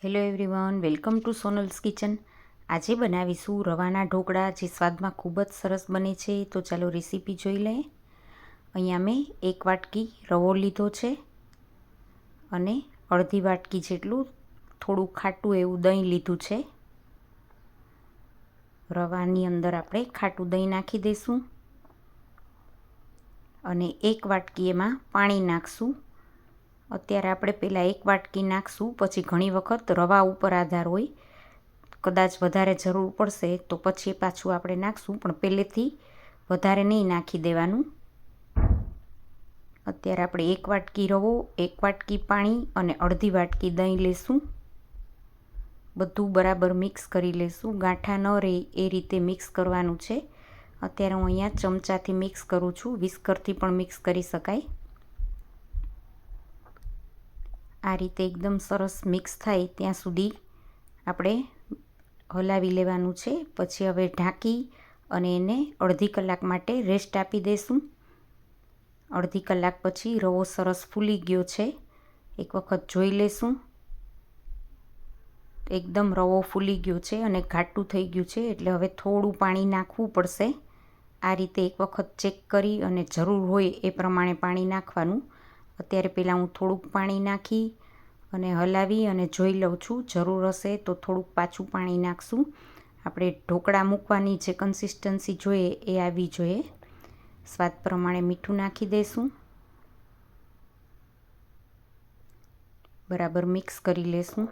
Hello everyone, welcome to Sonal's kitchen. આજે બનાવીશું રવાના ઢોકળા, જે સ્વાદમાં ખૂબ જ સરસ બને છે. તો ચાલો રેસીપી જોઈ લઈએ. અહીંયા મેં 1 વાટકી રવો લીધો છે અને અડધી વાટકી જેટલું થોડું ખાટું એવું દહીં લીધું છે. રવાની અંદર આપણે ખાટું દહીં નાખી દઈશું અને 1 વાટકી એમાં પાણી નાખશું. અત્યારે આપણે પહેલાં 1 વાટકી નાખશું, પછી ઘણી વખત રવા ઉપર આધાર હોય, કદાચ વધારે જરૂર પડશે તો પછી પાછું આપણે નાખશું, પણ પહેલેથી વધારે નહીં નાખી દેવાનું. અત્યારે આપણે 1 વાટકી રવો, 1 વાટકી પાણી અને અડધી વાટકી દહીં લેશું. બધું બરાબર મિક્સ કરી લેશું, ગાંઠા ન રહે એ રીતે મિક્સ કરવાનું છે. અત્યારે હું અહીંયા ચમચાથી મિક્સ કરું છું, વિસ્કરથી પણ મિક્સ કરી શકાય. આ રીતે એકદમ સરસ મિક્સ થાય ત્યાં સુધી આપણે હલાવી લેવાનું છે. પછી હવે ઢાંકી અને એને અડધી કલાક માટે રેસ્ટ આપી દઈશું. અડધી કલાક પછી રવો સરસ ફૂલી ગયો છે. એક વખત જોઈ લેશું. એકદમ રવો ફૂલી ગયો છે અને ઘાટું થઈ ગયું છે, એટલે હવે થોડું પાણી નાખવું પડશે. આ રીતે એક વખત ચેક કરી અને જરૂર હોય એ પ્રમાણે પાણી નાખવાનું. અત્યારે પહેલાં હું થોડુંક પાણી નાખી અને હલાવી અને જોઈ લઉં છું. જરૂર હશે તો થોડુંક પાછું પાણી નાખશું. આપણે ઢોકળા મૂકવાની જે કન્સિસ્ટન્સી જોઈએ એ આવવી જોઈએ. સ્વાદ પ્રમાણે મીઠું નાખી દઈશું. બરાબર મિક્સ કરી લેશું.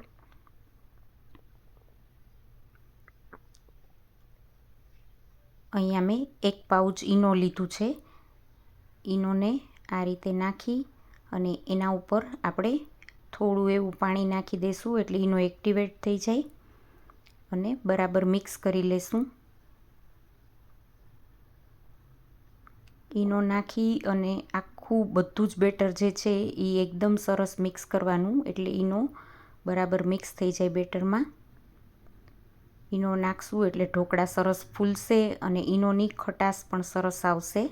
અહીંયા મેં 1 પાઉચ ઈનો લીધું છે. ઈનોને આ રીતે નાખી અને એના ઉપર આપણે થોડું એવું પાણી નાખી દઈશું, એટલે ઈનો એક્ટિવેટ થઈ જાય અને બરાબર મિક્સ કરી લેશું. ઈનો નાખી અને આખું બધું જ બેટર જે છે એ એકદમ સરસ મિક્સ કરવાનું, એટલે ઈનો બરાબર મિક્સ થઈ જાય બેટરમાં. ઈનો નાખશું એટલે ઢોકળા સરસ ફૂલશે અને ઈનોની ખટાશ પણ સરસ આવશે,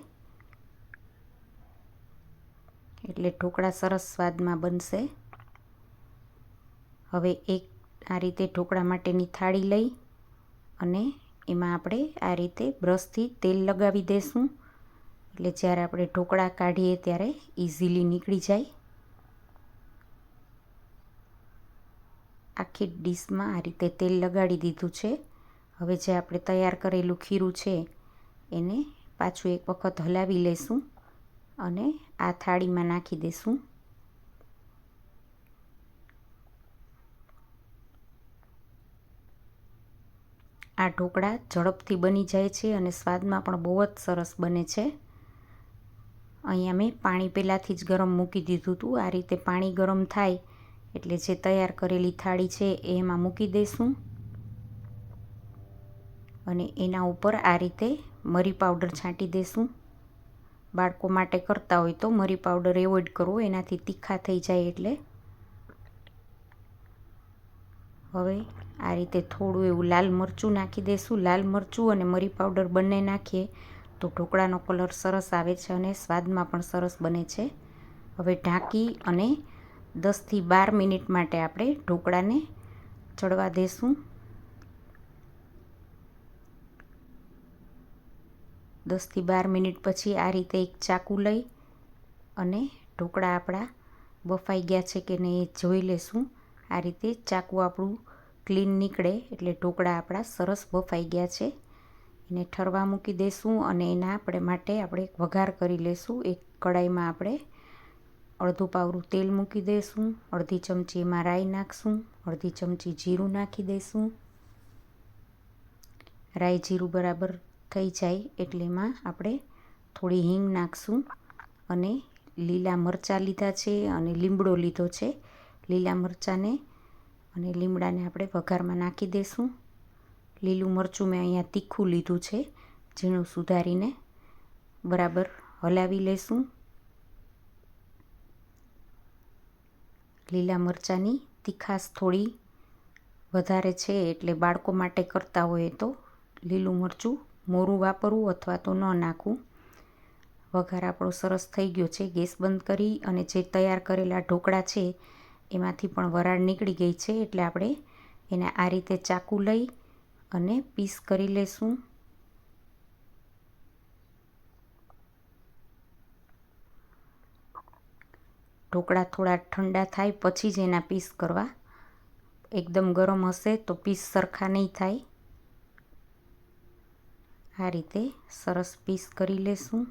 એટલે ઢોકળા સરસ સ્વાદમાં બનશે. હવે એક આ રીતે ઢોકળા માટેની થાળી લઈ અને એમાં આપણે આ રીતે બ્રશથી તેલ લગાવી દઈશું, એટલે જ્યારે આપણે ઢોકળા કાઢીએ ત્યારે ઇઝીલી નીકળી જાય. આખી ડીશમાં આ રીતે તેલ લગાડી દીધું છે. હવે જે આપણે તૈયાર કરેલું ખીરું છે એને પાછું એક વખત હલાવી લઈશું અને આ થાળીમાં નાખી દઈશું. આ ઢોકળા ઝડપથી બની જાય છે અને સ્વાદમાં પણ બહુ જ સરસ બને છે. અહીંયા મેં પાણી પહેલાંથી જ ગરમ મૂકી દીધું હતું. આ રીતે પાણી ગરમ થાય એટલે જે તૈયાર કરેલી થાળી છે એ એમાં મૂકી દઈશું અને એના ઉપર આ રીતે મરી પાવડર છાંટી દઈશું. બાળકો માટે કરતા હોય તો મરી પાવડર એવોઇડ કરવો, એનાથી તીખા થઈ જાય. એટલે હવે આ રીતે થોડું એવું લાલ મરચું નાખી દઈશું. લાલ મરચું અને મરી પાવડર બંને નાખીએ તો ઢોકળાનો કલર સરસ આવે છે અને સ્વાદમાં પણ સરસ બને છે. હવે ઢાંકી અને 10થી 12 મિનિટ માટે આપણે ઢોકળાને ચડવા દઈશું. 10થી 12 મિનિટ પછી આ રીતે એક ચાકુ લઈ અને ઢોકળા આપણા બફાઈ ગયા છે કે નહીં એ જોઈ લેશું. આ રીતે ચાકુ આપણું ક્લીન નીકળે એટલે ઢોકળા આપણા સરસ બફાઈ ગયા છે. એને ઠરવા મૂકી દઈશું અને એના માટે આપણે વઘાર કરી લઈશું. એક કડાઈમાં આપણે અડધું પાવરું તેલ મૂકી દઈશું. અડધી ચમચી એમાં રાઈ નાખશું. અડધી ચમચી જીરું નાખી દઈશું. રાઈ જીરું બરાબર થઈ જાય એટલે એમાં આપણે થોડી હિંગ નાખશું અને લીલા મરચાં લીધા છે અને લીમડો લીધો છે. લીલા મરચાંને અને લીમડાને આપણે વઘારમાં નાખી દઈશું. લીલું મરચું મેં અહીંયા તીખું લીધું છે, ઝીણું સુધારીને બરાબર હલાવી લઈશું. લીલા મરચાંની તીખાશ થોડી વધારે છે, એટલે બાળકો માટે કરતા હોય તો લીલું મરચું મોરું વાપરવું અથવા તો ન નાખવું. વઘાર આપણો સરસ થઈ ગયો છે. ગેસ બંધ કરી અને જે તૈયાર કરેલા ઢોકળા છે એમાંથી પણ વરાળ નીકળી ગઈ છે, એટલે આપણે એને આ રીતે ચાકુ લઈ અને પીસ કરી લેશું. ઢોકળા થોડા ઠંડા થાય પછી જ એના પીસ કરવા. એકદમ ગરમ હશે તો પીસ સરખા નહીં થાય. આ રીતે સરસ પીસ કરી લેશું.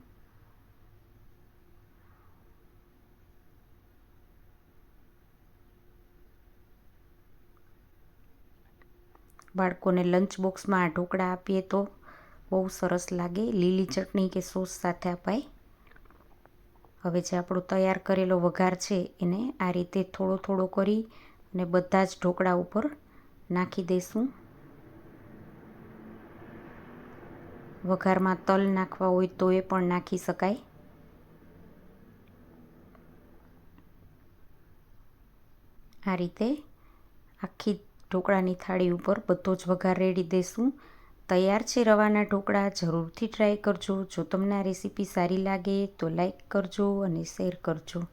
બાળકોને લંચ બોક્સમાં આ ઢોકળા આપીએ તો બહુ સરસ લાગે. લીલી ચટણી કે સોસ સાથે અપાય. હવે જે આપણો તૈયાર કરેલો વઘાર છે એને આ રીતે થોડો થોડો કરી અને બધા જ ઢોકળા ઉપર નાખી દઈશું. વઘારમાં તલ નાખવા હોય તો એ પણ નાખી શકાય. આ રીતે આખી ઢોકળાની થાળી ઉપર બધો જ વઘાર રેડી દઈશું. તૈયાર છે રવાના ઢોકળા. જરૂરથી ટ્રાય કરજો. જો તમને આ રેસીપી સારી લાગે તો લાઈક કરજો અને શેર કરજો.